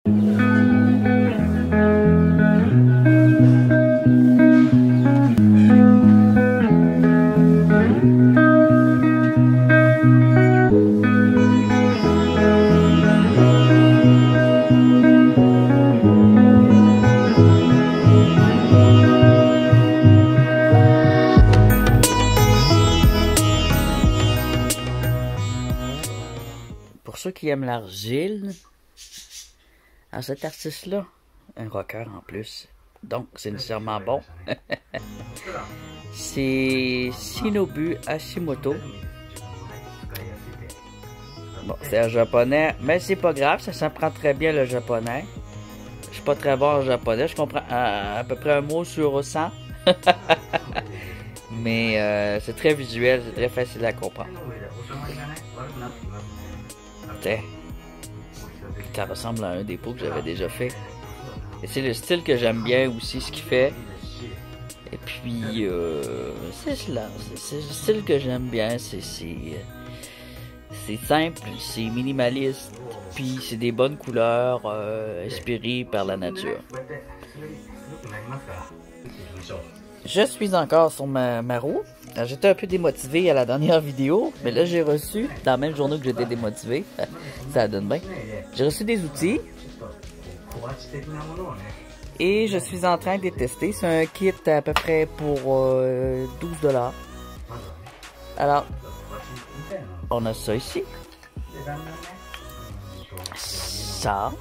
Pour ceux qui aiment l'argile, à cet artiste-là, un rocker en plus, donc c'est nécessairement bon. C'est Shinobu Hashimoto. Bon, c'est un japonais, mais c'est pas grave, ça s'apprend très bien le japonais. Je suis pas très bon en japonais, je comprends à peu près un mot sur 100. Mais c'est très visuel, c'est très facile à comprendre. Ça ressemble à un dépôt que j'avais déjà fait. Et c'est le style que j'aime bien aussi, ce qu'il fait. Et puis, c'est cela. C'est le style que j'aime bien. C'est simple, c'est minimaliste. Puis c'est des bonnes couleurs inspirées par la nature. Je suis encore sur ma roue. J'étais un peu démotivé à la dernière vidéo, mais là j'ai reçu, dans la même journée que j'étais démotivé, ça donne bien, j'ai reçu des outils et je suis en train de les tester. C'est un kit à peu près pour 12$. Alors, on a ça ici, ça.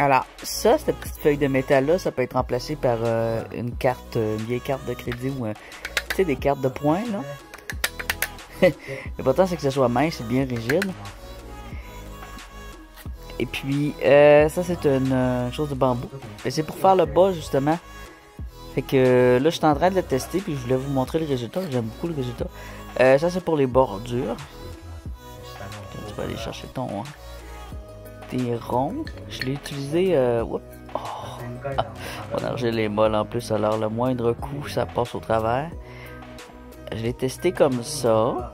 Alors, ça, cette petite feuille de métal-là, ça peut être remplacé par une vieille carte de crédit ou, tu sais, des cartes de points, là. L'important, c'est que ce soit mince et bien rigide. Et puis, ça, c'est une chose de bambou. Et c'est pour faire le bas, justement. Fait que là, je suis en train de le tester, puis je voulais vous montrer le résultat. J'aime beaucoup le résultat. Ça, c'est pour les bordures. Tu vas aller chercher ton... des ronds. Je l'ai utilisé. Mon argile est molle en plus, alors le moindre coup, ça passe au travers. Je l'ai testé comme ça.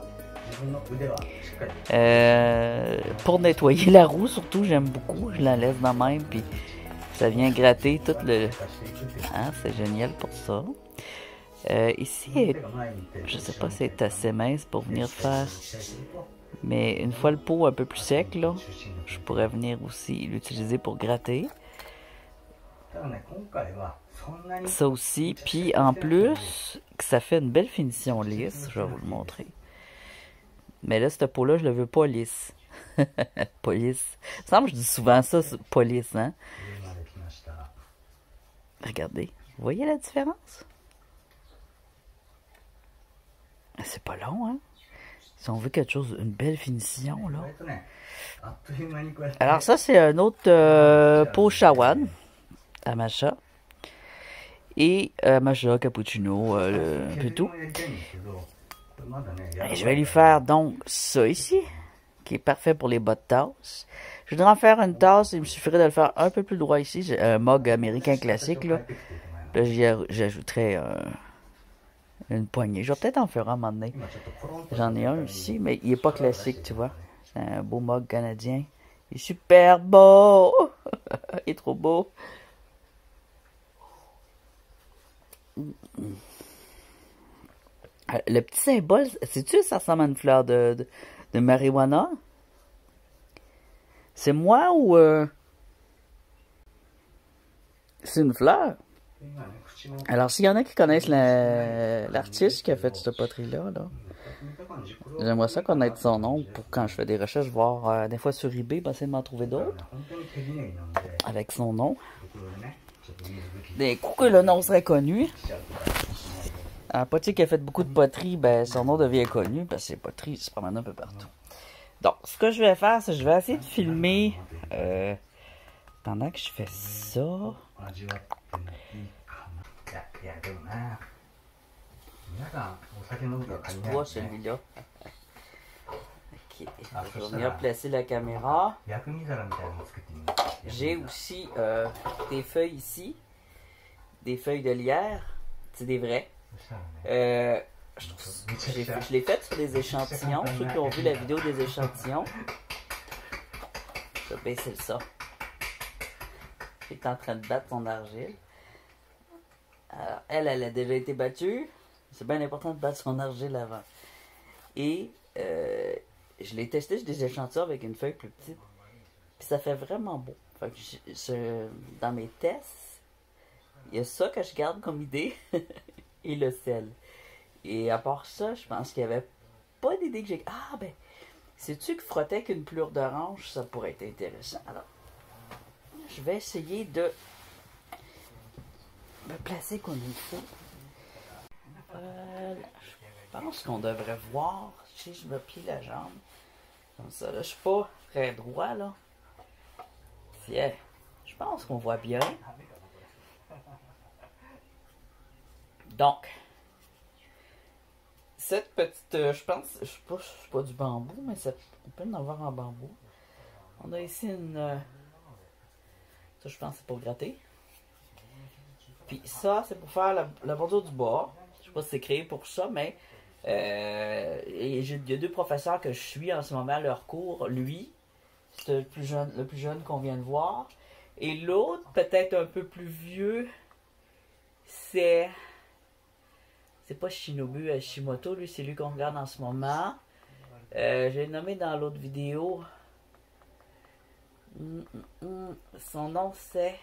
Pour nettoyer la roue, surtout, j'aime beaucoup. Je la laisse dans même, puis ça vient gratter tout le. Hein, c'est génial pour ça. Ici, je sais pas si c'est assez mince pour venir faire. Mais une fois le pot un peu plus sec, là, je pourrais venir aussi l'utiliser pour gratter. Ça aussi. Puis en plus, ça fait une belle finition lisse. Je vais vous le montrer. Mais là, cette peau-là, je le veux pas lisse. Pas lisse. Il me semble que je dis souvent ça, pas lisse, hein? Regardez. Vous voyez la différence? C'est pas long, hein? Si on veut quelque chose, une belle finition, là. Alors ça, c'est un autre pot Shawan, Amacha. Et Amacha, cappuccino, un peu tout. Et je vais lui faire donc ça ici, qui est parfait pour les bas de tasse. Je voudrais en faire une tasse, il me suffirait de le faire un peu plus droit ici. J'ai un mug américain classique, là. Là, j'ajouterais une poignée. Je vais peut-être en faire un moment donné. J'en ai un ici, mais il n'est pas classique, tu vois. C'est un beau mug canadien. Il est super beau! Il est trop beau. Le petit symbole, sais-tu, ça ressemble à une fleur de marijuana? C'est moi ou... c'est une fleur? Alors, s'il y en a qui connaissent l'artiste qui a fait cette poterie-là, j'aimerais ça connaître son nom pour quand je fais des recherches, voir des fois sur eBay, essayer de m'en trouver d'autres avec son nom. Des coups que le nom serait connu. Un potier qui a fait beaucoup de poterie, ben son nom devient connu parce que ses poteries se promènent un peu partout. Donc, ce que je vais faire, c'est que je vais essayer de filmer pendant que je fais ça. Tu vois celui-là. Ok, je vais venir placer la caméra. J'ai aussi des feuilles ici, des feuilles de lierre, c'est des vrais. Je l'ai fait sur des échantillons, ceux qui ont vu la vidéo des échantillons. a baissé le son. Elle est en train de battre son argile. Alors, elle a déjà été battue. C'est bien important de battre son argile avant. Et je l'ai testé sur des échantillons avec une feuille plus petite. Puis ça fait vraiment beau. Fait que dans mes tests, il y a ça que je garde comme idée. Et le sel. Et à part ça, je pense qu'il n'y avait pas d'idée que j'ai... Ah ben, sais-tu que frotter avec une pelure d'orange, ça pourrait être intéressant. Alors, je vais essayer de me placer comme il faut. Je pense qu'on devrait voir si je me plie la jambe. Comme ça, là, je suis pas très droit, là. Tiens, je pense qu'on voit bien. Donc, cette petite, je pense, je sais pas du bambou, mais on peut en avoir en bambou. On a ici une, ça je pense c'est pour gratter. Puis ça, c'est pour faire la bordure du bois. Je sais pas si c'est créé pour ça, mais il y a deux professeurs que je suis en ce moment à leur cours. Lui, c'est le plus jeune qu'on vient de voir. Et l'autre, peut-être un peu plus vieux, c'est pas Shinobu Hashimoto, lui, c'est lui qu'on regarde en ce moment. Je l'ai nommé dans l'autre vidéo. Son nom, c'est...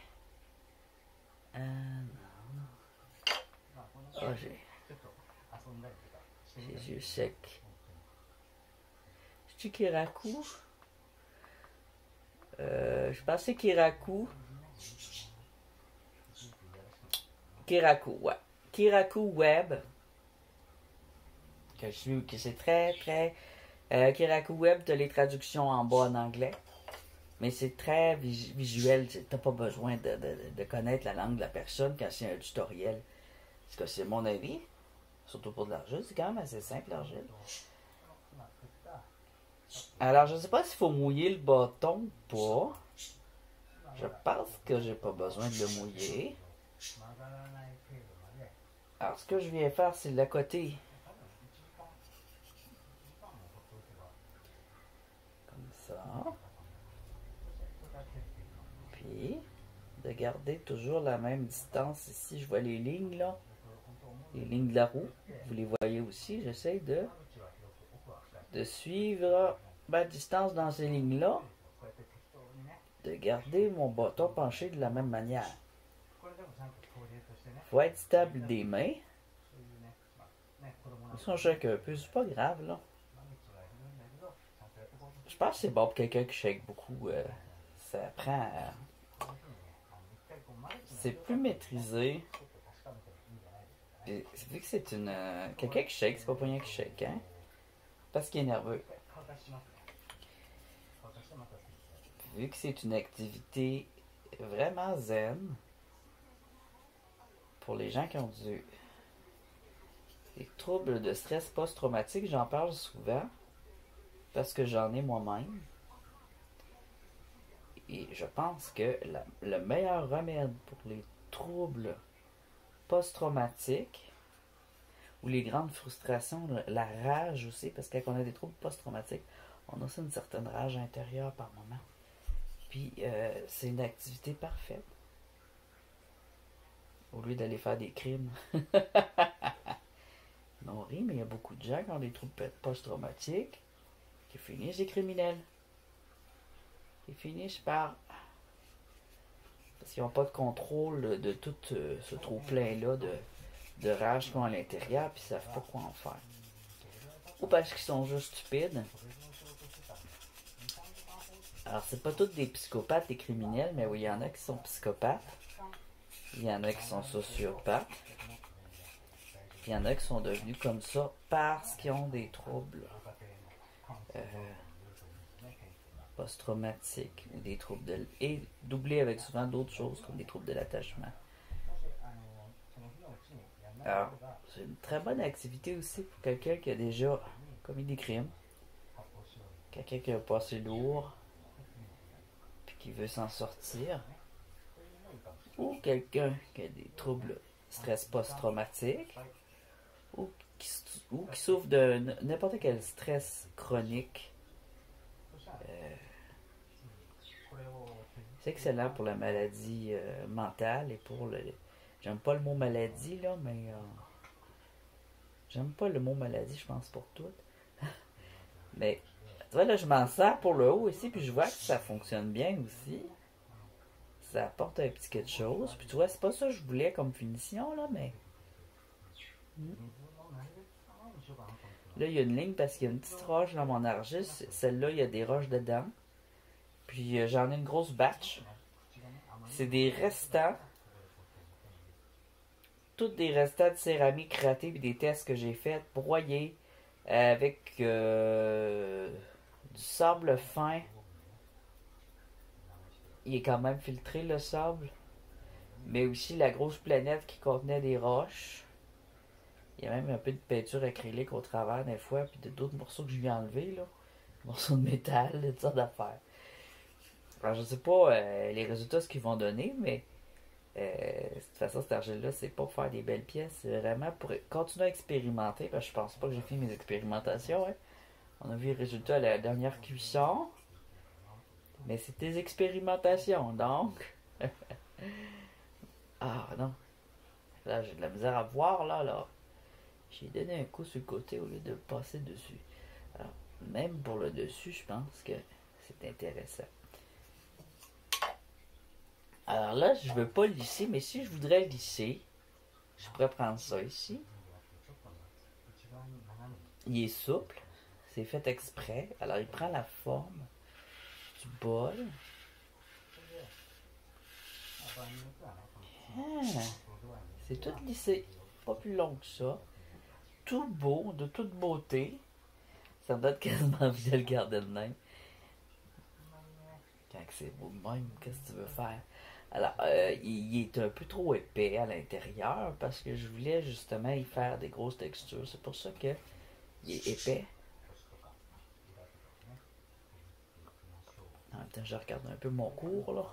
Oh, j'ai les yeux secs. C'est-tu Kiraku? Je pensais Kiraku. Kiraku, ouais. Kiraku Web. Que c'est très, très... Kiraku Web, t'as les traductions en bas en anglais. Mais c'est très visuel. T'as pas besoin de connaître la langue de la personne quand c'est un tutoriel. Parce que c'est mon avis. Surtout pour de l'argile. C'est quand même assez simple, l'argile. Alors, je sais pas s'il faut mouiller le bâton ou pas. Je pense que j'ai pas besoin de le mouiller. Alors, ce que je viens faire, c'est le côté. Comme ça. Puis, de garder toujours la même distance. Ici, je vois les lignes, là. Les lignes de la roue. Vous les voyez aussi. J'essaie de suivre ma distance dans ces lignes-là. De garder mon bâton penché de la même manière. Il faut être stable des mains. Ils sont shake un peu, c'est pas grave, là. Je pense que c'est bon pour quelqu'un qui shake beaucoup. Ça prend... c'est plus maîtrisé. Et vu que c'est une... quelqu'un qui shake, c'est pas pour rien qui shake, hein? Parce qu'il est nerveux. Vu que c'est une activité vraiment zen, pour les gens qui ont des troubles de stress post-traumatique, j'en parle souvent, parce que j'en ai moi-même. Et je pense que le meilleur remède pour les troubles post-traumatiques, ou les grandes frustrations, la rage aussi, parce que quand on a des troubles post-traumatiques, on a aussi une certaine rage intérieure par moment. Puis c'est une activité parfaite. Au lieu d'aller faire des crimes. On rit, mais il y a beaucoup de gens qui ont des troubles post-traumatiques qui finissent des criminels. Qui finissent par... parce qu'ils n'ont pas de contrôle de tout ce trop-plein-là de rage qu'ils ont à l'intérieur, puis ils ne savent pas quoi en faire. Ou parce qu'ils sont juste stupides. Alors, c'est pas tous des psychopathes, des criminels, mais oui, il y en a qui sont psychopathes. Il y en a qui sont sociopathes. Il y en a qui sont devenus comme ça parce qu'ils ont des troubles post-traumatiques ou des troubles et doublés avec souvent d'autres choses comme des troubles de l'attachement. Alors, c'est une très bonne activité aussi pour quelqu'un qui a déjà commis des crimes. Quelqu'un qui a passé lourd puis qui veut s'en sortir. Ou quelqu'un qui a des troubles stress post-traumatique ou qui souffre de n'importe quel stress chronique C'est excellent pour la maladie mentale et pour le... J'aime pas le mot maladie, là, mais... j'aime pas le mot maladie, je pense, pour tout. Mais, tu vois, là, je m'en sers pour le haut ici, puis je vois que ça fonctionne bien aussi. Ça apporte un petit quelque chose. Puis tu vois, c'est pas ça que je voulais comme finition, là, mais... Là, il y a une ligne parce qu'il y a une petite roche dans mon argile. Celle-là, il y a des roches dedans. Puis j'en ai une grosse batch. C'est des restants. Toutes des restants de céramique ratée puis des tests que j'ai fait broyer avec du sable fin. Il est quand même filtré le sable. Mais aussi la grosse planète qui contenait des roches. Il y a même un peu de peinture acrylique au travers des fois, puis d'autres morceaux que je lui ai enlevés, là. Des morceaux de métal, toutes sortes d'affaires. Alors, je sais pas les résultats, ce qu'ils vont donner, mais de toute façon, cet argile-là, c'est pas pour faire des belles pièces, c'est vraiment pour continuer à expérimenter, parce que je pense pas que j'ai fini mes expérimentations. Hein. On a vu les résultats à la dernière cuisson, mais c'est des expérimentations, donc... ah non, là j'ai de la misère à voir, là. J'ai donné un coup sur le côté au lieu de passer dessus. Alors, même pour le dessus, je pense que c'est intéressant. Alors là, je ne veux pas lisser, mais si je voudrais lisser, je pourrais prendre ça ici. Il est souple. C'est fait exprès. Alors, il prend la forme du bol. Ah, c'est tout lissé. Pas plus long que ça. Tout beau, de toute beauté. Ça me donne quasiment envie de le garder de même. Quand c'est beau de même, qu'est-ce que tu veux faire? Alors, il est un peu trop épais à l'intérieur parce que je voulais justement y faire des grosses textures. C'est pour ça qu'il est épais. En même temps, je regarde un peu mon cours, là.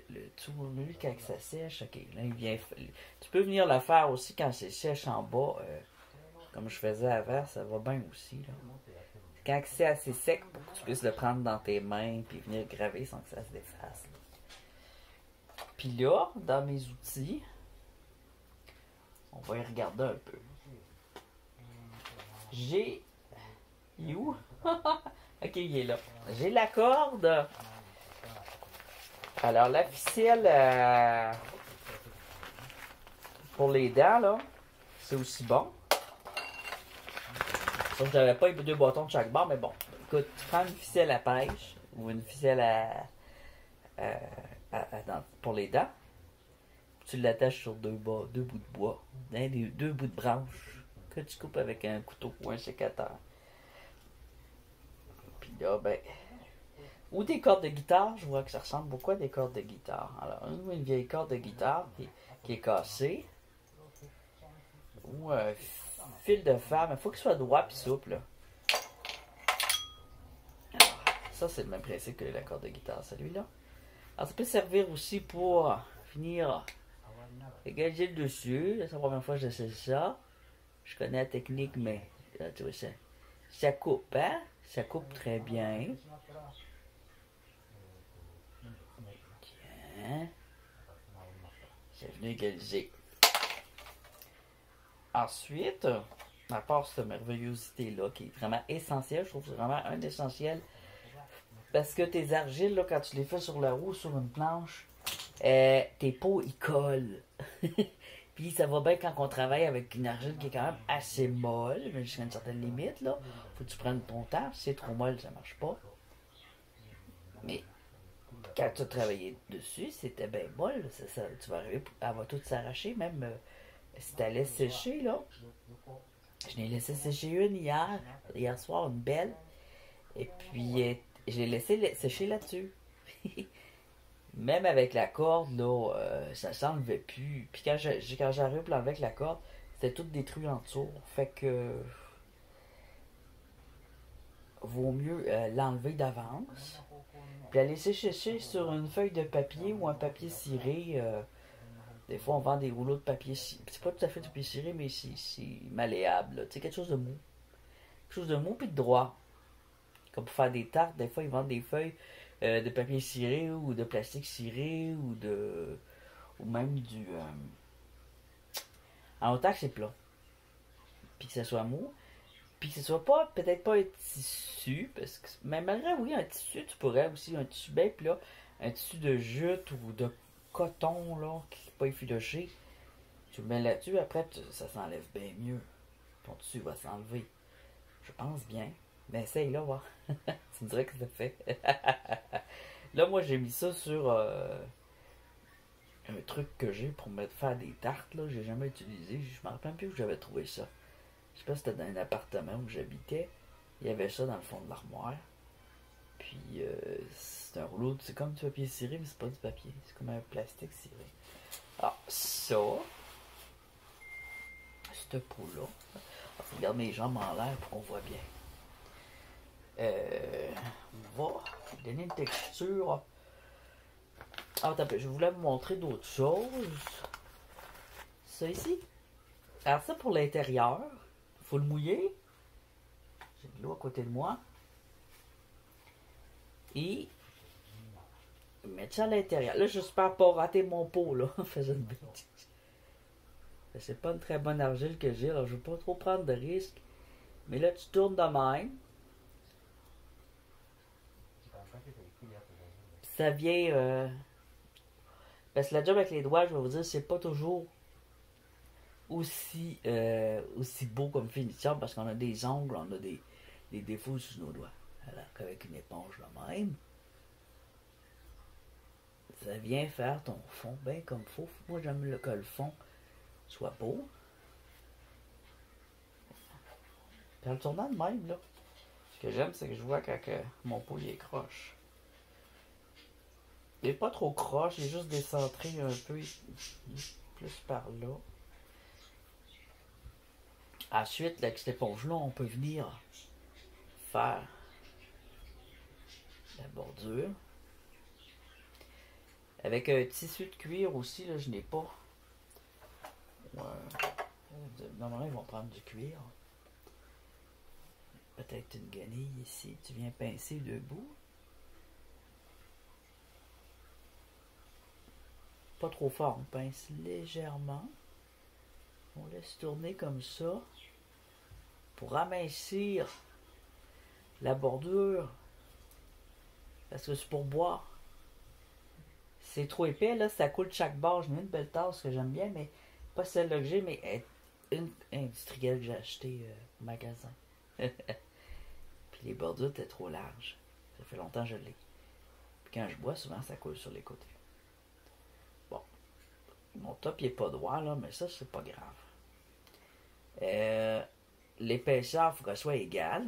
Le tout, lui, quand ça sèche, ok, là, il vient... Tu peux venir le faire aussi quand c'est sèche en bas, comme je faisais avant, ça va bien aussi, là. Quand c'est assez sec pour que tu puisses le prendre dans tes mains puis venir graver sans que ça se défasse. Là. Puis là, dans mes outils, on va y regarder un peu. J'ai... Il est où? Ok, il est là. J'ai la corde. Alors, la ficelle pour les dents, là, c'est aussi bon. Sauf que j'avais pas les deux bâtons de chaque bord, mais bon. Écoute, tu prends une ficelle à pêche ou une ficelle pour les dents. Tu l'attaches sur deux bouts de bois, deux bouts de branches que tu coupes avec un couteau ou un sécateur. Puis là, ben... Ou des cordes de guitare, je vois que ça ressemble beaucoup à des cordes de guitare. Alors, une vieille corde de guitare qui est cassée. Ou un fil de fer, mais il faut qu'il soit droit et souple. Là. Alors, ça, c'est le même principe que la corde de guitare, celui-là. Alors, ça peut servir aussi pour finir égaliser le dessus. C'est la première fois que j'essaie ça. Je connais la technique, mais là, tu vois, ça coupe, hein? Ça coupe très bien. Tiens. C'est venu égaliser. Ensuite, à part cette merveillosité-là, qui est vraiment essentielle, je trouve que c'est vraiment un essentiel. Parce que tes argiles, là, quand tu les fais sur la roue, sur une planche, tes pots, ils collent. Puis ça va bien quand on travaille avec une argile qui est quand même assez molle, mais jusqu'à une certaine limite, là. Faut que tu prennes ton temps. Si c'est trop molle, ça marche pas. Mais quand tu as travaillé dessus, c'était bien molle. Tu vas arriver, elle va tout s'arracher, même si tu laisses sécher, là. Je l'ai laissé sécher une hier soir, une belle. Et puis, je l'ai laissé sécher là-dessus. Même avec la corde, là, ça s'enlevait plus. Puis quand j'arrive pour l'enlever avec la corde, c'était tout détruit en dessous. Fait que vaut mieux l'enlever d'avance. Puis la laisser sécher sur une feuille de papier ou un papier ciré. Des fois, on vend des rouleaux de papier ciré. C'est pas tout à fait du papier ciré, mais c'est malléable. Tu sais, quelque chose de mou. Quelque chose de mou puis de droit. Comme pour faire des tartes, des fois, ils vendent des feuilles de papier ciré ou de plastique ciré ou même du... en autant que c'est plat. Puis que ça soit mou. Puis que ce soit pas, peut-être pas un tissu, parce que, mais malgré oui, un tissu, tu pourrais aussi, un tissu bien plat, un tissu de jute ou de coton, là, qui n'est pas effiloché. Tu le mets là-dessus, après, ça s'enlève bien mieux. Ton tissu va s'enlever. Je pense bien. Mais essaye là, voir. Tu me dirais que ça fait. Là, moi, j'ai mis ça sur un truc que j'ai pour me faire des tartes, là. J'ai jamais utilisé. Je me rappelle plus où j'avais trouvé ça. Je sais pas si c'était dans un appartement où j'habitais. Il y avait ça dans le fond de l'armoire. Puis, c'est un rouleau, c'est comme du papier ciré, mais c'est pas du papier. C'est comme un plastique ciré. Ah, ça. Cette peau-là. Je regarde mes jambes en l'air pour qu'on voit bien. On va donner une texture. Ah, attends, je voulais vous montrer d'autres choses. Ça ici. Alors, ça pour l'intérieur. Il faut le mouiller. J'ai de l'eau à côté de moi. Et mettre ça à l'intérieur. Là, j'espère pas rater mon pot, là, en faisant une bêtise. C'est pas une très bonne argile que j'ai, alors je veux pas trop prendre de risques. Mais là, tu tournes de même. Ça vient... parce que la job avec les doigts, je vais vous dire, c'est pas toujours aussi beau comme finition, parce qu'on a des ongles, on a des défauts sur nos doigts. Alors qu'avec une éponge de même, ça vient faire ton fond bien comme il faut. Moi, j'aime que le fond soit beau. Puis en le tournant de même, là, ce que j'aime, c'est que je vois quand mon pot il est croche. Il n'est pas trop croche, il est juste décentré un peu plus par là. Ensuite, avec cette éponge-là, on peut venir faire la bordure. Avec un tissu de cuir aussi, là, je n'ai pas. Normalement, ils vont prendre du cuir. Peut-être une guenille ici. Tu viens pincer le bout. Pas trop fort, on pince légèrement. On laisse tourner comme ça. Pour amincir la bordure. Parce que c'est pour boire. C'est trop épais, là, ça coule de chaque bord. Je mets une belle tasse que j'aime bien, mais pas celle-là que j'ai, mais une industrielle que j'ai achetée au magasin. Puis les bordures étaient trop larges. Ça fait longtemps que je l'ai. Puis quand je bois, souvent ça coule sur les côtés. Bon. Mon top, il n'est pas droit, là, mais ça, c'est pas grave. L'épaisseur, il faut qu'elle soit égale.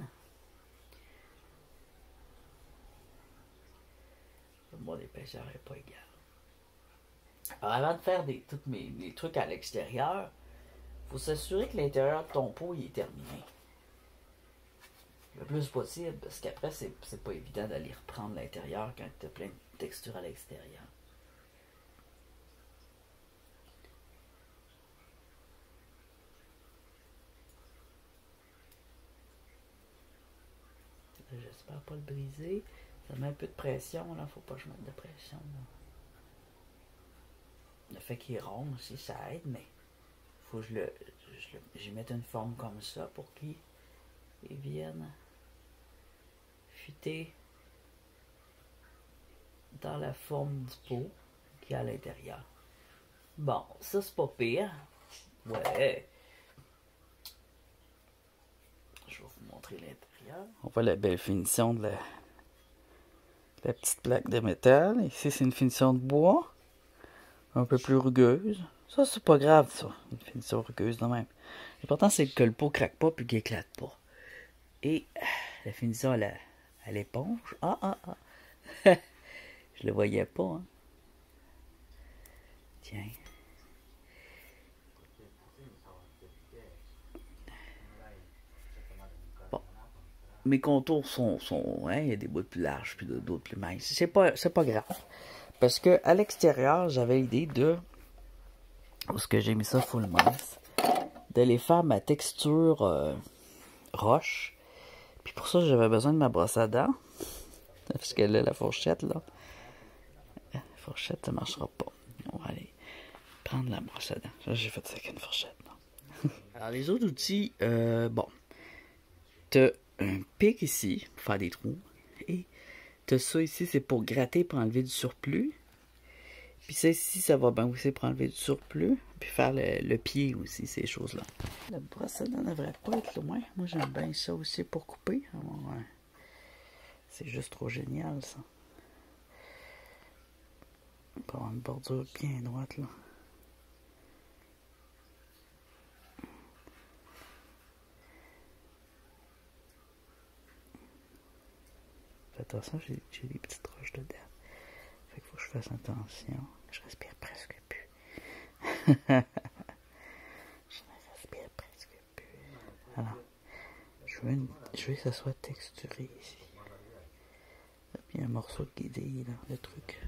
Moi, l'épaisseur n'est pas égale. Alors, avant de faire tous mes trucs à l'extérieur, il faut s'assurer que l'intérieur de ton pot il est terminé. Le plus possible, parce qu'après, c'est pas évident d'aller reprendre l'intérieur quand tu as plein de textures à l'extérieur. J'espère pas le briser. Ça met un peu de pression, là. Faut pas que je mette de pression, là. Le fait qu'il est rond aussi, ça aide, mais faut que j'y mette une forme comme ça pour qu'il vienne fitter dans la forme du pot qui est à l'intérieur. Bon, ça c'est pas pire. Ouais. Je vais vous montrer l'intérieur. On voit la belle finition de la petite plaque de métal. Ici, c'est une finition de bois. Un peu plus rugueuse. Ça, c'est pas grave, ça. Une finition rugueuse, de même. L'important, c'est que le pot craque pas puis qu'il éclate pas. Et la finition à l'éponge. Ah. Je le voyais pas, hein. Tiens. Bon. Mes contours sont hein, il y a des bouts plus larges puis d'autres plus minces. C'est pas grave. Parce que à l'extérieur, j'avais l'idée de, où ce que j'ai mis ça full mince, d'aller faire ma texture roche. Puis pour ça, j'avais besoin de ma brosse à dents. Parce que là, la fourchette, là. La fourchette, ça marchera pas. On va aller prendre la brosse à dents. Là, j'ai fait ça avec une fourchette. Non? Alors, les autres outils, bon. T'as un pic ici pour faire des trous. Et t'as ça ici, c'est pour gratter, pour enlever du surplus. Puis ça ici, ça va bien aussi pour enlever du surplus. Puis faire le pied aussi, ces choses-là. La brosse à dents ne devrait pas être loin. Moi, j'aime bien ça aussi pour couper. Ouais. C'est juste trop génial, ça. On peut avoir une bordure bien droite, là. Fais attention, j'ai des petites roches dedans. Fait qu'il faut que je fasse attention. Je respire presque plus. Je ne respire presque plus. Alors, je veux que ça soit texturé ici. Il y a un morceau de guédille, là, le truc.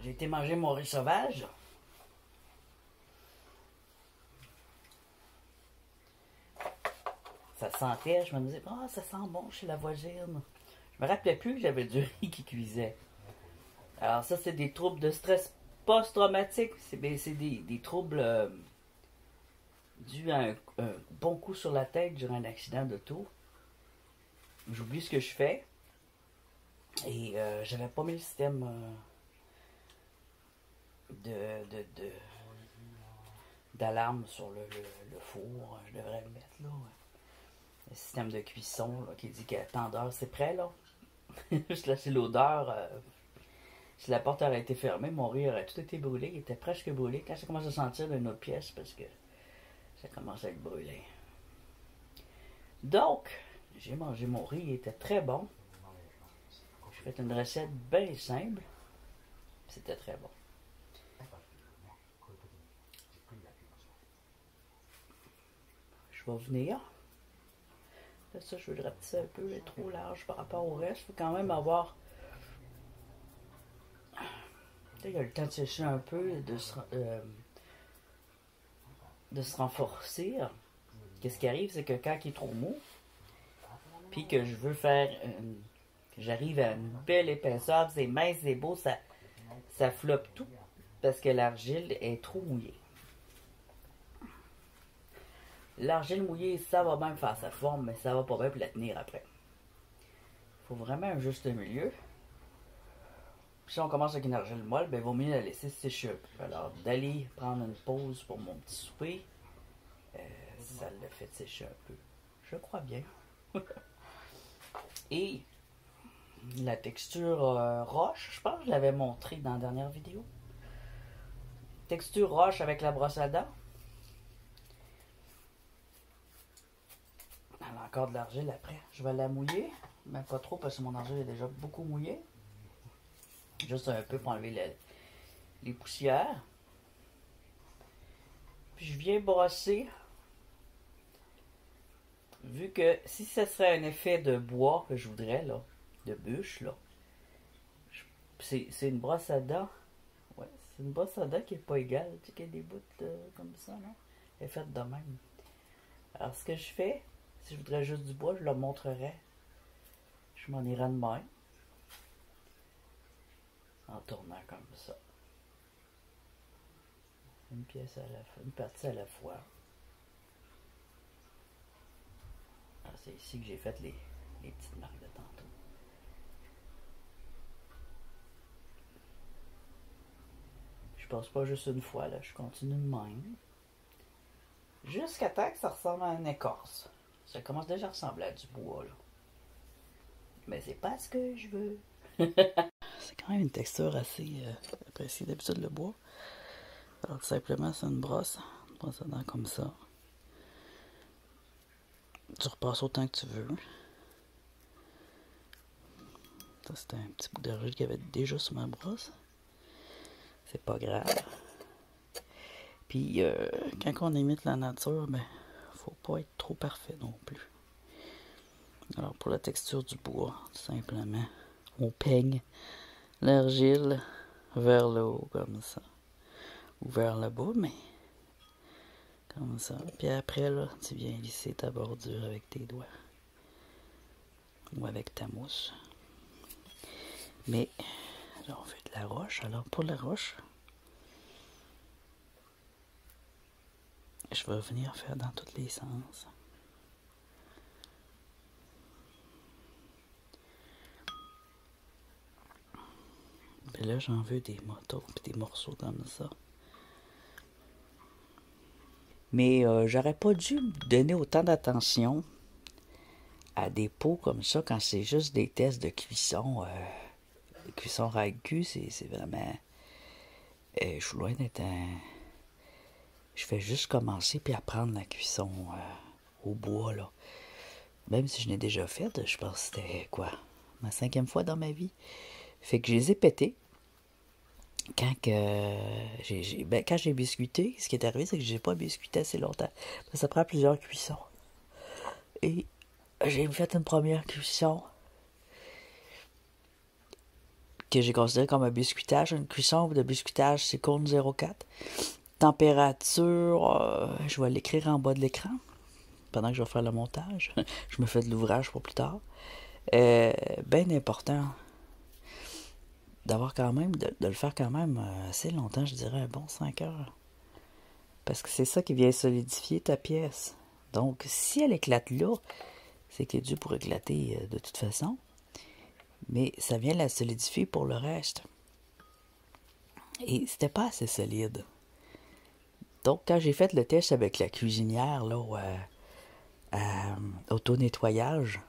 J'ai été manger mon riz sauvage. Ça sentait, je me disais, ah, ça sent bon chez la voisine. Je me rappelais plus que j'avais du riz qui cuisait. Alors ça, c'est des troubles de stress post-traumatique. C'est des troubles dus à un bon coup sur la tête durant un accident d'auto. J'oublie ce que je fais. Et j'avais pas mis le système d'alarme sur le four. Je devrais le mettre là. Le système de cuisson là, qui dit qu'à tant d'heures c'est prêt là. Juste là, c'est l'odeur. Si la porte aurait été fermée, mon riz aurait tout été brûlé. Il était presque brûlé. Quand ça commence à sentir dans une autre pièce, parce que ça commence à être brûlé. Donc, j'ai mangé mon riz, il était très bon. J'ai fait une recette bien simple. C'était très bon. Je vais venir. Là, ça, je veux le rapetisser un peu. Il est trop large par rapport au reste. Il faut quand même avoir... Il y a le temps de sécher un peu, de se renforcer. Qu'est-ce qui arrive, c'est que quand il est trop mou, puis que je veux faire... que j'arrive à une belle épaisseur, c'est mince, c'est beau, ça floppe tout, parce que l'argile est trop mouillée. L'argile mouillée, ça va bien faire sa forme, mais ça va pas bien pour la tenir après. Il faut vraiment un juste milieu. Puis si on commence avec une argile molle, ben il vaut mieux la laisser sécher un peu. Alors d'aller prendre une pause pour mon petit souper, ça le fait sécher un peu. Je crois bien. Et la texture roche, je pense que je l'avais montré dans la dernière vidéo. Texture roche avec la brosse à dents. Elle a encore de l'argile après. Je vais la mouiller, mais pas trop parce que mon argile est déjà beaucoup mouillée. Juste un peu pour enlever les poussières. Puis je viens brosser. Vu que si ce serait un effet de bois que je voudrais, là, de bûche, là, c'est une brosse à dents. Ouais, c'est une brosse à dents qui n'est pas égale. Tu sais qu'il y a des bouts comme ça, non? Elle est faite de même. Alors ce que je fais, si je voudrais juste du bois, je le montrerais. Je m'en irai de même. En tournant comme ça. Une pièce à la fois, une partie à la fois. C'est ici que j'ai fait les petites marques de tantôt. Je passe pas juste une fois, là, je continue de même. Jusqu'à temps que ça ressemble à une écorce. Ça commence déjà à ressembler à du bois, là. Mais c'est pas ce que je veux. C'est quand même une texture assez appréciée d'habitude, le bois. Alors simplement, c'est une brosse à dents comme ça. Tu repasses autant que tu veux. Ça, c'était un petit bout d'argile qu'il y avait déjà sur ma brosse. C'est pas grave. Puis, quand on imite la nature, ben, faut pas être trop parfait non plus. Alors, pour la texture du bois, tout simplement, on peigne l'argile vers le haut, comme ça. Ou vers le bas, mais comme ça. Puis après, là, tu viens lisser ta bordure avec tes doigts. ou avec ta mousse. Mais là, on fait de la roche. Alors, pour la roche, je vais venir faire dans tous les sens. Et là, j'en veux des motos et des morceaux comme ça. Mais j'aurais pas dû donner autant d'attention à des pots comme ça quand c'est juste des tests de cuisson. Cuisson ragu, c'est vraiment... je suis loin d'être un... Je fais juste commencer puis apprendre la cuisson au bois, là. Même si je l'ai déjà fait, je pense que c'était, quoi, ma 5e fois dans ma vie. Fait que je les ai pétés. Quand j'ai biscuité, ce qui est arrivé, c'est que j'ai pas biscuité assez longtemps. Ça prend plusieurs cuissons. Et j'ai fait une première cuisson que j'ai considérée comme un biscuitage. Une cuisson de biscuitage, c'est cône 0,4. Température, je vais l'écrire en bas de l'écran pendant que je vais faire le montage. Je me fais de l'ouvrage pour plus tard. Bien important d'avoir quand même, de le faire quand même assez longtemps, je dirais un bon 5 heures. Parce que c'est ça qui vient solidifier ta pièce. Donc, si elle éclate là, c'est qu'elle est due pour éclater de toute façon. Mais ça vient la solidifier pour le reste. Et c'était pas assez solide. Donc, quand j'ai fait le test avec la cuisinière, là, auto-nettoyage,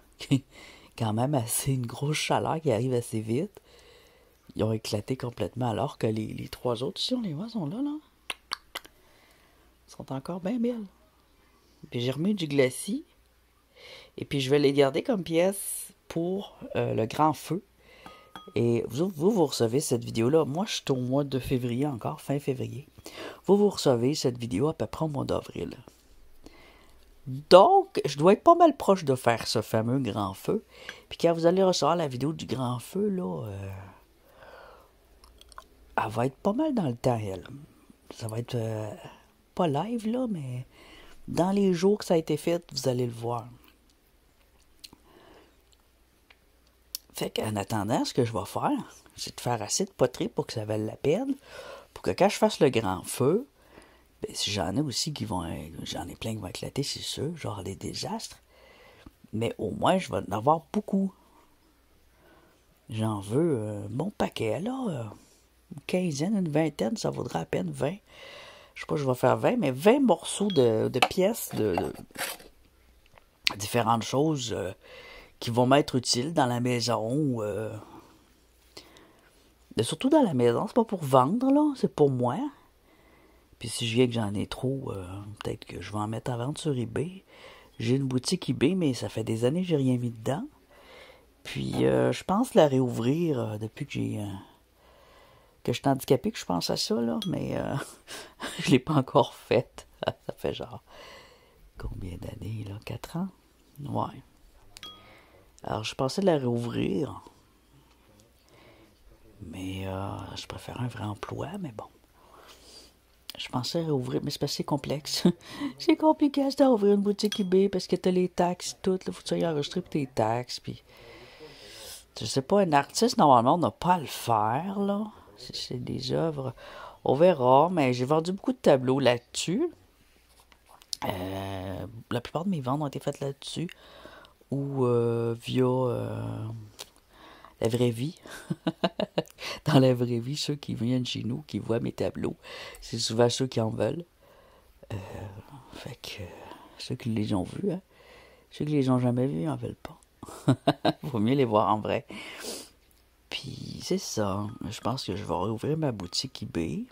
quand même assez une grosse chaleur qui arrive assez vite, ils ont éclaté complètement, alors que les 3 autres, si on les voit, sont là. Ils sont encore bien belles. Puis j'ai remis du glacis. Et puis je vais les garder comme pièces pour le grand feu. Et vous recevez cette vidéo-là. Moi, je suis au mois de février encore, fin février. Vous recevez cette vidéo à peu près au mois d'avril. Donc, je dois être pas mal proche de faire ce fameux grand feu. Puis quand vous allez recevoir la vidéo du grand feu, là, elle va être pas mal dans le temps, elle. Ça va être pas live, là, mais dans les jours que ça a été fait, vous allez le voir. Fait qu'en attendant, ce que je vais faire, c'est de faire assez de poterie pour que ça vaille la peine. Pour que quand je fasse le grand feu, ben, si j'en ai aussi qui vont... J'en ai plein qui vont éclater, c'est sûr, genre des désastres. Mais au moins, je vais en avoir beaucoup. J'en veux mon paquet, là. Une quinzaine, une vingtaine, ça vaudra à peine 20. Je sais pas, je vais faire 20, mais 20 morceaux de pièces de différentes choses qui vont m'être utiles dans la maison. Surtout dans la maison, c'est pas pour vendre, là, c'est pour moi. Puis si je viens que j'en ai trop, peut-être que je vais en mettre à vendre sur eBay. J'ai une boutique eBay, mais ça fait des années que j'ai rien mis dedans. Puis je pense la réouvrir depuis que je suis handicapé, que je pense à ça, là, mais je l'ai pas encore faite. Ça fait genre combien d'années, là? 4 ans? Ouais. Alors, je pensais de la réouvrir. Mais je préfère un vrai emploi, mais bon. Je pensais réouvrir, mais c'est pas assez complexe. C'est compliqué d'ouvrir une boutique eBay parce que t'as les taxes, tout. Là, faut que tu ailles enregistrer pour tes taxes. Puis, je sais pas, un artiste, normalement, on n'a pas à le faire, là. C'est des œuvres. On verra, mais j'ai vendu beaucoup de tableaux là-dessus. La plupart de mes ventes ont été faites là-dessus. Ou via la vraie vie. Dans la vraie vie, ceux qui viennent chez nous, qui voient mes tableaux, c'est souvent ceux qui en veulent. Fait que ceux qui les ont vus, hein. Ceux qui les ont jamais vus, ils en veulent pas. Vaut mieux les voir en vrai. Puis c'est ça. Je pense que je vais rouvrir ma boutique eBay.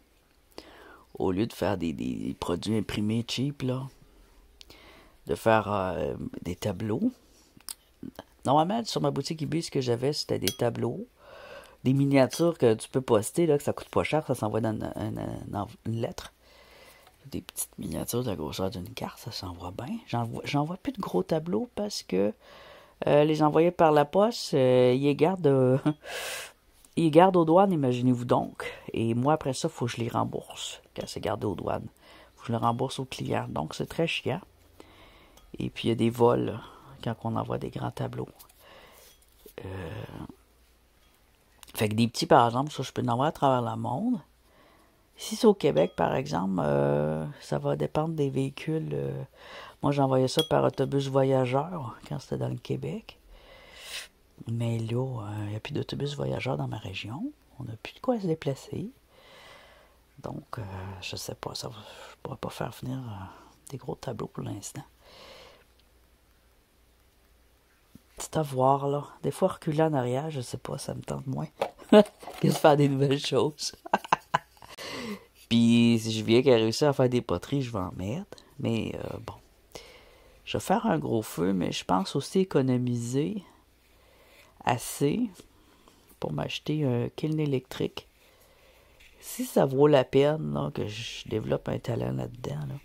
Au lieu de faire des produits imprimés cheap, là. De faire des tableaux. Normalement, sur ma boutique eBay, ce que j'avais, c'était des tableaux. Des miniatures que tu peux poster, là, que ça coûte pas cher, ça s'envoie dans une lettre. Des petites miniatures de la grosseur d'une carte, ça s'envoie bien. J'en vois plus de gros tableaux parce que les envoyer par la poste, ils les gardent aux douanes, imaginez-vous donc. Et moi, après ça, il faut que je les rembourse quand c'est gardé aux douanes. Il faut que je le rembourse au client. Donc, c'est très chiant. Et puis, il y a des vols quand on envoie des grands tableaux. Fait que des petits, par exemple, ça, je peux en avoir à travers le monde. Si c'est au Québec, par exemple, ça va dépendre des véhicules. Moi, j'envoyais ça par autobus voyageur quand c'était dans le Québec. Mais là, il n'y a plus d'autobus voyageurs dans ma région. On n'a plus de quoi se déplacer. Donc, je sais pas, je pourrais pas faire venir des gros tableaux pour l'instant. C'est à voir, là. Des fois, reculer en arrière, je sais pas, ça me tente moins que de faire des nouvelles choses. Puis, si je viens qu'à réussir à faire des poteries, je vais en mettre. Mais, bon. Je vais faire un gros feu, mais je pense aussi économiser assez pour m'acheter un kiln électrique. Si ça vaut la peine là, que je développe un talent là-dedans, là.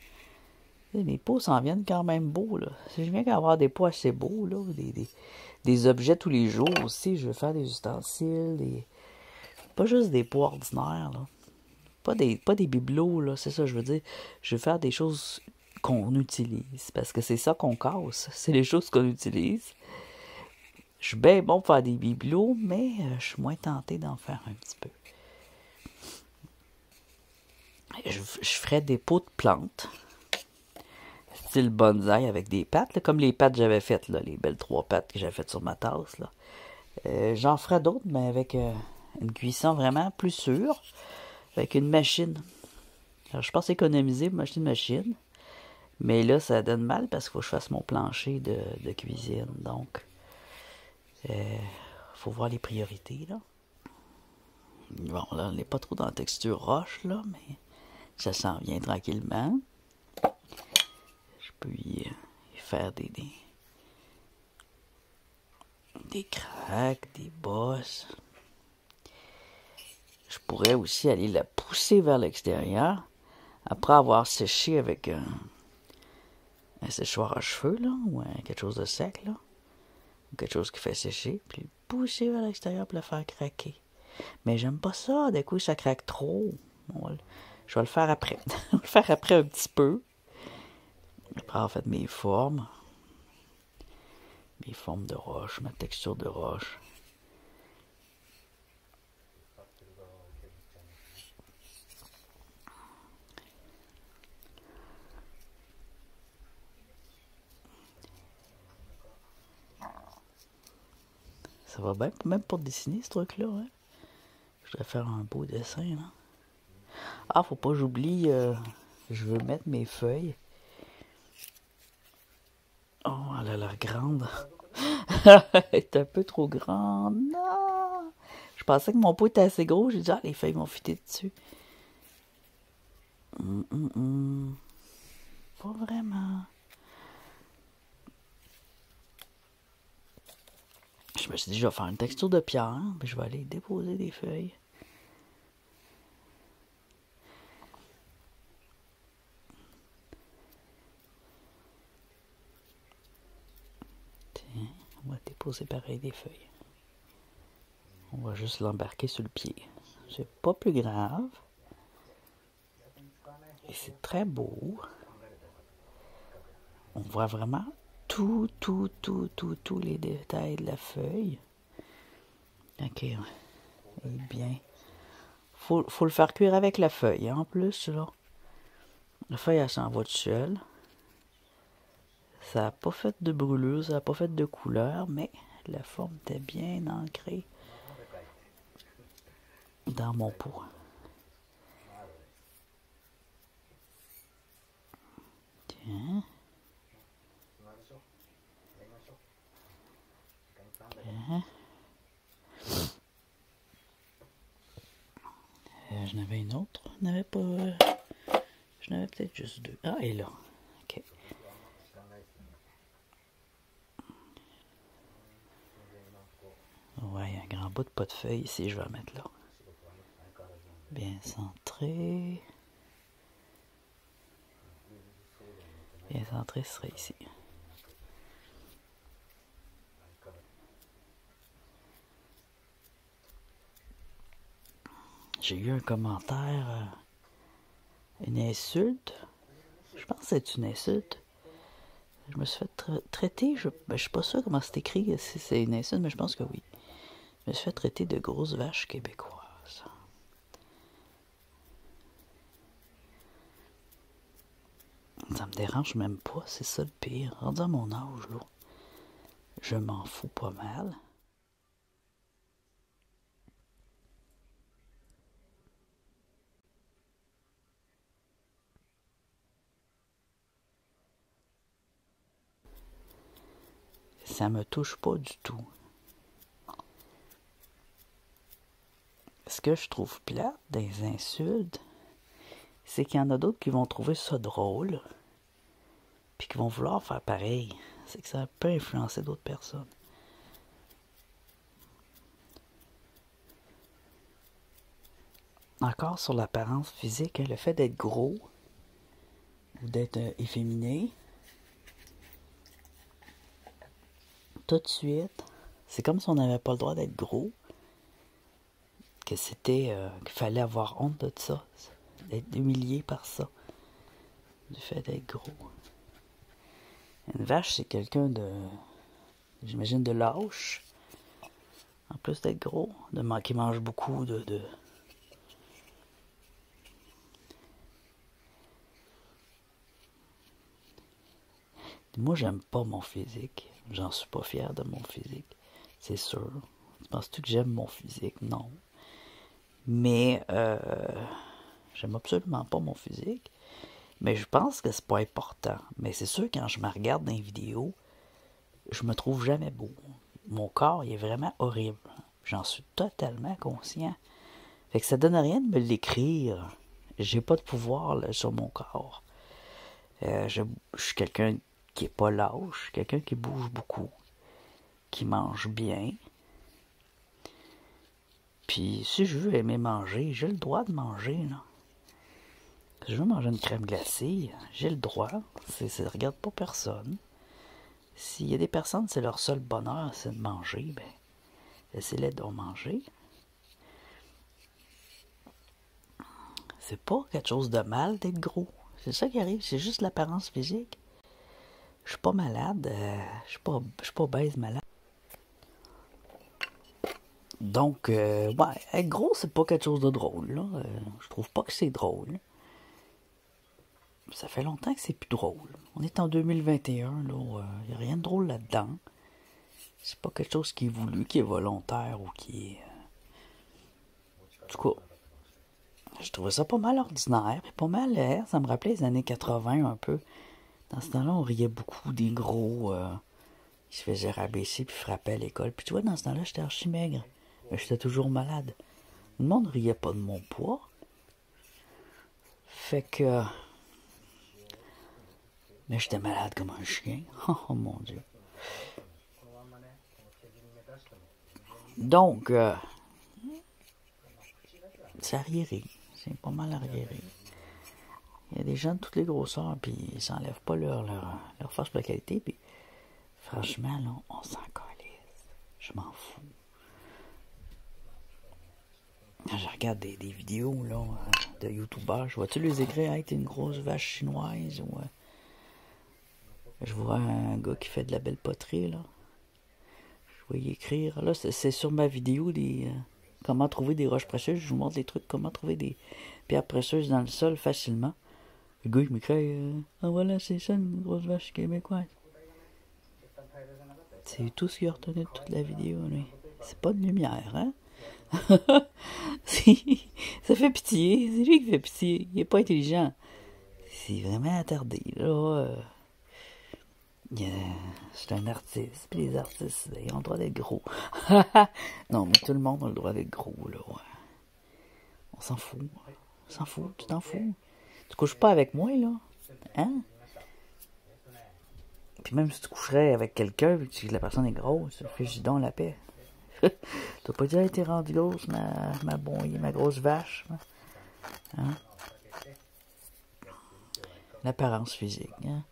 Mes pots s'en viennent quand même beaux. Là. Si je viens qu'avoir des pots assez beaux, là, des objets tous les jours aussi, je veux faire des ustensiles, pas juste des pots ordinaires. Là. Pas des bibelots, là, c'est ça je veux dire. Je veux faire des choses qu'on utilise, parce que c'est ça qu'on casse, c'est les choses qu'on utilise. Je suis bien bon pour faire des bibelots, mais je suis moins tenté d'en faire un petit peu. Je ferais des pots de plantes, style bonsaï avec des pattes, là, comme les pattes que j'avais faites, là, les belles 3 pattes que j'avais faites sur ma tasse. Là. J'en ferais d'autres, mais avec une cuisson vraiment plus sûre, avec une machine. Alors, je pense économiser pour m'acheter une machine, mais là, ça donne mal parce qu'il faut que je fasse mon plancher de cuisine. Donc, faut voir les priorités, là. Bon, là, on n'est pas trop dans la texture roche, là, mais ça s'en vient tranquillement. Je peux y faire des cracks, des bosses. Je pourrais aussi aller la pousser vers l'extérieur après avoir séché avec un séchoir à cheveux, là, ou quelque chose de sec, là, ou quelque chose qui fait sécher, puis le pousser vers l'extérieur pour le faire craquer. Mais j'aime pas ça, d'un coup ça craque trop. Je vais le faire après. Je vais le faire après un petit peu. Après avoir fait mes formes de roche, ma texture de roche. Ça va bien, même pour dessiner ce truc-là. Hein? Je voudrais faire un beau dessin. Là. Ah, faut pas que j'oublie, je veux mettre mes feuilles. Oh, elle a l'air grande. Elle est un peu trop grande. Non! Je pensais que mon pot était assez gros. J'ai dit, ah, les feuilles vont fitter dessus. Pas vraiment. Je me suis dit, je vais faire une texture de pierre, puis je vais aller déposer des feuilles. Tiens, on va déposer pareil des feuilles. On va juste l'embarquer sur le pied. C'est pas plus grave. Et c'est très beau. On voit vraiment tous les détails de la feuille. Ok, et bien. Faut le faire cuire avec la feuille, en plus, là. La feuille, elle s'en va toute seule. Ça n'a pas fait de brûlure, ça n'a pas fait de couleur, mais la forme était bien ancrée dans mon pot. Tiens. J'en avais une autre. J'en avais pas. J'en avais peut-être juste 2. Ah, elle est là. Ok. Ouais, un grand bout de pot de feuille ici, je vais la mettre là. Bien centré. Bien centré, ce serait ici. J'ai eu un commentaire, une insulte. Je pense que c'est une insulte. Je me suis fait traiter, je suis pas sûr comment c'est écrit, si c'est une insulte, mais je pense que oui. Je me suis fait traiter de grosse vache québécoise. Ça me dérange même pas, c'est ça le pire. Rendu à mon âge, là, je m'en fous pas mal. Ça me touche pas du tout. Ce que je trouve plate des insultes, c'est qu'il y en a d'autres qui vont trouver ça drôle, puis qui vont vouloir faire pareil. C'est que ça peut influencer d'autres personnes. Encore sur l'apparence physique, le fait d'être gros ou d'être efféminé, tout de suite, c'est comme si on n'avait pas le droit d'être gros, que c'était qu'il fallait avoir honte de ça, d'être humilié par ça, du fait d'être gros. Une vache, c'est quelqu'un de, j'imagine, de lâche, en plus d'être gros, qui mange beaucoup de... Moi, j'aime pas mon physique. J'en suis pas fier de mon physique. C'est sûr. Penses-tu que j'aime mon physique? Non. Mais, j'aime absolument pas mon physique. Mais je pense que c'est pas important. Mais c'est sûr, quand je me regarde dans les vidéos, je me trouve jamais beau. Mon corps, il est vraiment horrible. J'en suis totalement conscient. Fait que ça donne rien de me l'écrire. J'ai pas de pouvoir là, sur mon corps. Je suis quelqu'un qui est pas lâche, quelqu'un qui bouge beaucoup, qui mange bien. Puis si je veux aimer manger, j'ai le droit de manger, là. Si je veux manger une crème glacée, j'ai le droit. Ça regarde pas personne. S'il y a des personnes, c'est leur seul bonheur, c'est de manger, ben, laissez-les donc manger. C'est pas quelque chose de mal d'être gros. C'est ça qui arrive, c'est juste l'apparence physique. Je suis pas malade, je suis pas obèse malade. Donc, ouais, être gros, c'est pas quelque chose de drôle, là. Je trouve pas que c'est drôle. Ça fait longtemps que c'est plus drôle. On est en 2021, là, y a rien de drôle là-dedans. C'est pas quelque chose qui est voulu, qui est volontaire ou qui est... En tout cas, je trouvais ça pas mal ordinaire, puis pas mal, ça me rappelait les années 80 un peu. Dans ce temps-là, on riait beaucoup des gros qui se faisaient rabaisser puis frappaient à l'école. Puis tu vois, dans ce temps-là, j'étais archi maigre. Mais j'étais toujours malade. Le monde riait pas de mon poids. Fait que... Mais j'étais malade comme un chien. Oh mon Dieu. Donc, c'est arriéré. C'est pas mal arriéré. Il y a des gens de toutes les grosseurs, puis ils s'enlèvent pas leur force de qualité, puis franchement, là, on s'en calisse. Je m'en fous. Je regarde des vidéos, là, de youtubeurs. Je vois-tu les écrire, hey, t'es une grosse vache chinoise, ou... je vois un gars qui fait de la belle poterie, là. Je vois y écrire. Là, c'est sur ma vidéo des... comment trouver des roches précieuses. Je vous montre les trucs, comment trouver des pierres précieuses dans le sol facilement. Le gars, il m'écrit, ah voilà, c'est ça, une grosse vache québécoise. C'est tout ce qu'il a retenu de toute la vidéo, lui. C'est pas de lumière, hein? Ça fait pitié. C'est lui qui fait pitié. Il est pas intelligent. C'est vraiment attardé, là. C'est un artiste. Puis les artistes, ils ont le droit d'être gros. Non, mais tout le monde a le droit d'être gros, là. Ouais. On s'en fout. On s'en fout. Tu t'en fous. Tu couches pas avec moi, là. Hein? Puis même si tu coucherais avec quelqu'un et que la personne est grosse, fais-y donc la paix. T'as pas dit, hey, t'es rendu grosse, ma grosse vache. Hein? L'apparence physique. Hein?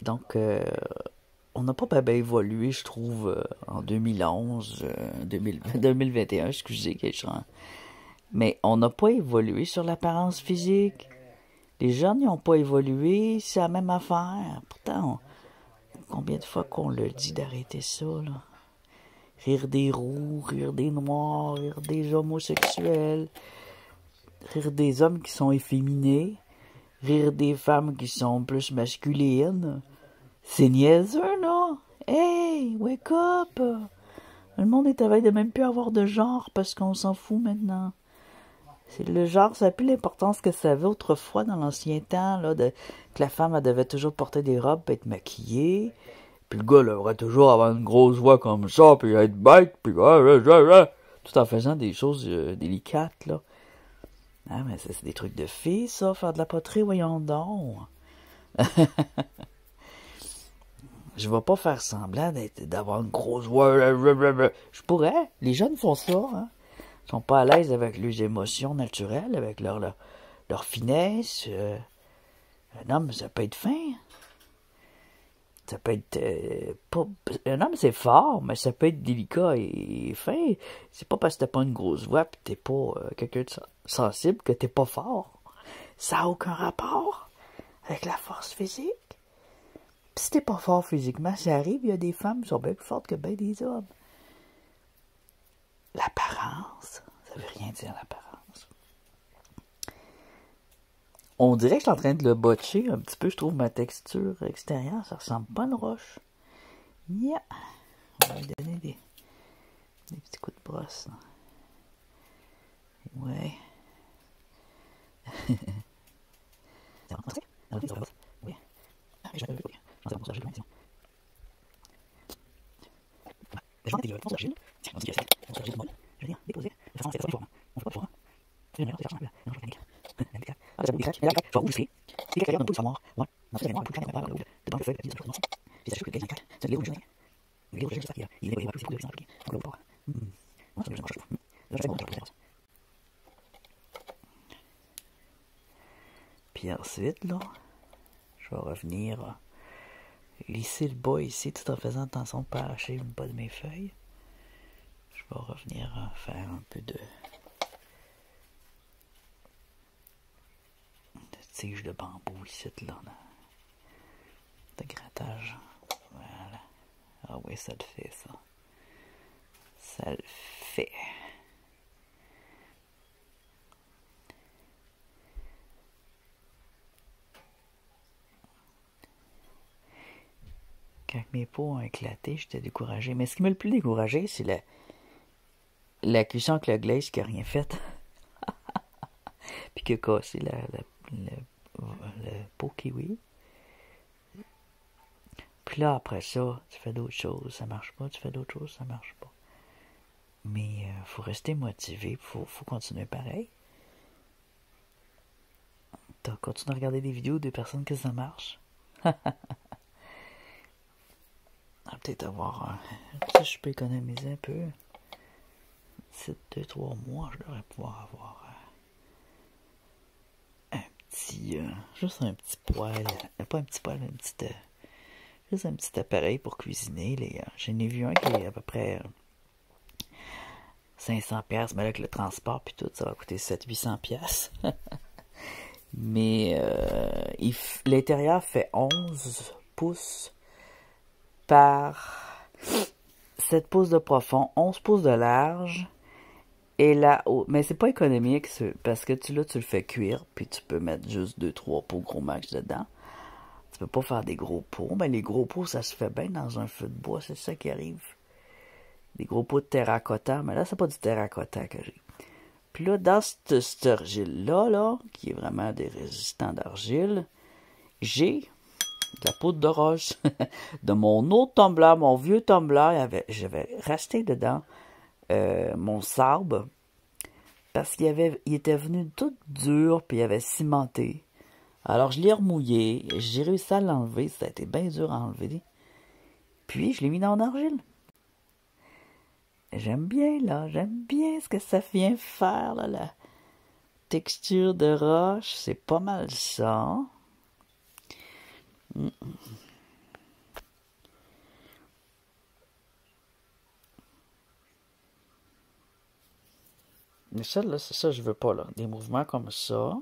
Donc, on n'a pas bien évolué, je trouve, en 2011, 2021, excusez, mais on n'a pas évolué sur l'apparence physique. Les jeunes n'ont pas évolué, c'est la même affaire. Pourtant, combien de fois qu'on le dit d'arrêter ça, là? Rire des roux, rire des noirs, rire des homosexuels, rire des hommes qui sont efféminés, rire des femmes qui sont plus masculines. C'est niaiseux, là! Hey, wake up! Le monde est à veille de même plus avoir de genre parce qu'on s'en fout maintenant. Le genre, ça n'a plus l'importance que ça avait autrefois dans l'ancien temps, là, que la femme, elle devait toujours porter des robes et être maquillée. Puis le gars, il devrait toujours avoir une grosse voix comme ça, puis être bête, puis tout en faisant des choses délicates, là. Ah, mais c'est des trucs de filles, ça, faire de la poterie, voyons donc. Je vais pas faire semblant d'avoir une grosse voix. Je pourrais. Les jeunes font ça, hein. Ils sont pas à l'aise avec leurs émotions naturelles, avec leur finesse. Un homme, ça peut être fin. Ça peut être pas. Un homme, c'est fort, mais ça peut être délicat et fin. C'est pas parce que t'as pas une grosse voix pis t'es pas quelqu'un de sensible que t'es pas fort. Ça a aucun rapport avec la force physique. Pis si t'es pas fort physiquement, ça arrive, il y a des femmes qui sont bien plus fortes que bien des hommes. L'apparence, ça veut rien dire l'apparence. On dirait que je suis en train de le botcher un petit peu, je trouve ma texture extérieure, ça ressemble pas à une roche. Yeah. On va lui donner des petits coups de brosse. Là. Ouais. Puis ensuite, là, je vais revenir lisser le bas ici tout en faisant attention de ne pas arracher le bas de mes feuilles. Je vais revenir faire un peu de tige de bambou ici, là, de grattage. Voilà. Ah oui, ça le fait, ça. Ça le fait. Quand mes pots ont éclaté, j'étais découragé. Mais ce qui m'a le plus découragé, c'est la cuisson avec le glace qui n'a rien fait. Puis qui a cassé le pot kiwi. Puis là, après ça, tu fais d'autres choses, ça marche pas. Tu fais d'autres choses, ça marche pas. Mais faut rester motivé, faut continuer pareil. T'as continué à regarder des vidéos de personnes que ça marche. Peut-être avoir ça, je peux économiser un peu. C'est 2-3 mois, je devrais pouvoir avoir juste un petit poêle. Pas un petit poêle, mais juste un petit appareil pour cuisiner. J'en ai vu un qui est à peu près 500$, mais là, avec le transport puis tout, ça va coûter 700-800$. Mais l'intérieur fait 11 pouces par 7 pouces de profond, 11 pouces de large. Et là, mais c'est pas économique parce que tu le fais cuire, puis tu peux mettre juste 2-3 pots gros max dedans. Tu peux pas faire des gros pots. Mais les gros pots, ça se fait bien dans un feu de bois, c'est ça qui arrive. Des gros pots de terracotta, mais là, c'est pas du terracotta que j'ai. Puis là, dans cette argile-là, qui est vraiment des résistants d'argile, j'ai de la poudre de roche. De mon autre tumbler, mon vieux tumbler, j'avais resté dedans mon sable parce qu'il était venu tout dur puis il avait cimenté. Alors je l'ai remouillé, j'ai réussi à l'enlever, ça a été bien dur à enlever. Puis je l'ai mis dans l'argile. J'aime bien ce que ça vient faire là, la texture de roche, c'est pas mal ça. Mais ça, là, c'est ça que je veux pas, là. Des mouvements comme ça.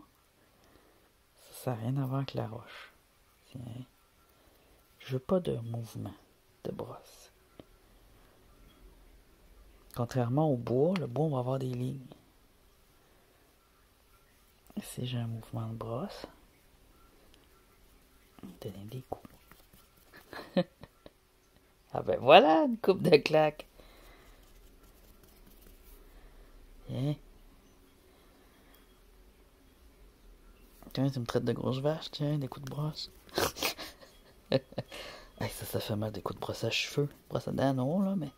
Ça n'a rien à voir avec la roche. Tiens. Je veux pas de mouvement de brosse. Contrairement au bois, le bois, on va avoir des lignes. Ici, j'ai un mouvement de brosse. Donner des coups. Ah ben voilà, une coupe de claques. Tiens. Tiens, tu me traites de grosse vache, tiens, des coups de brosse. Hey, ça fait mal des coups de brosse à cheveux. Brosse à dents, non, là, mais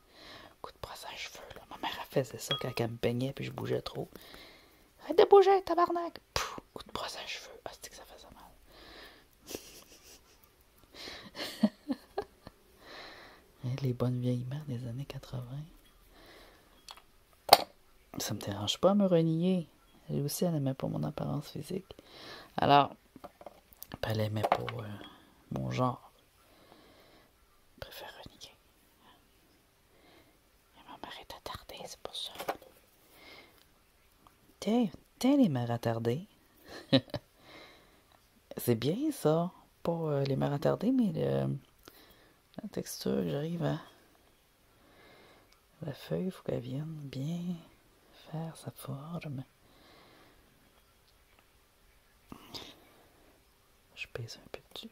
coups de brosse à cheveux, là. Ma mère, elle faisait ça quand elle me peignait puis je bougeais trop. Arrête de bouger, tabarnak! Pouf, coup de brosse à cheveux. Ah, c'est que ça faisait mal. Les bonnes vieilles mères des années 80. Ça me dérange pas à me renier. Elle aussi, elle aimait pas mon apparence physique. Alors, elle aimait pas mon genre. Elle préfère renier. Et ma mère est attardée, c'est pour ça. Tiens, les mères attardées. C'est bien ça. Pas les mères attardées, mais la texture que j'arrive à... La feuille, il faut qu'elle vienne bien faire sa forme. Je pèse un peu dessus.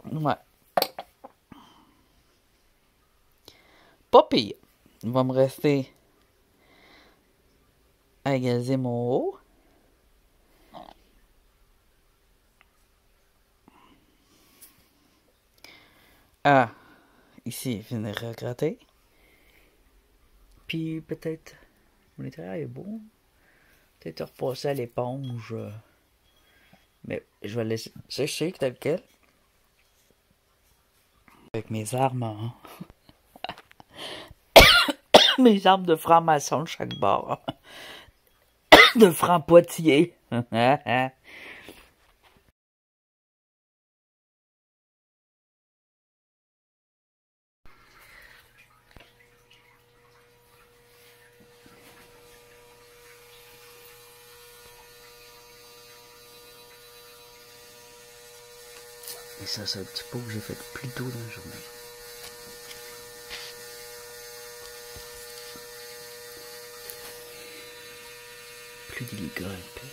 Ouais. Pas pire. Il va me rester à égaliser mon haut. Ah, ici, venir gratter. Puis peut-être, mon intérieur est beau. Peut-être repasser à l'éponge. Mais je vais le laisser sécher tel quel. Avec mes armes, hein. Mes armes de franc-maçon de chaque bord. De franc-poitier. Et ça, c'est un petit pot que j'ai fait plus tôt dans la journée. Plus délicat un peu.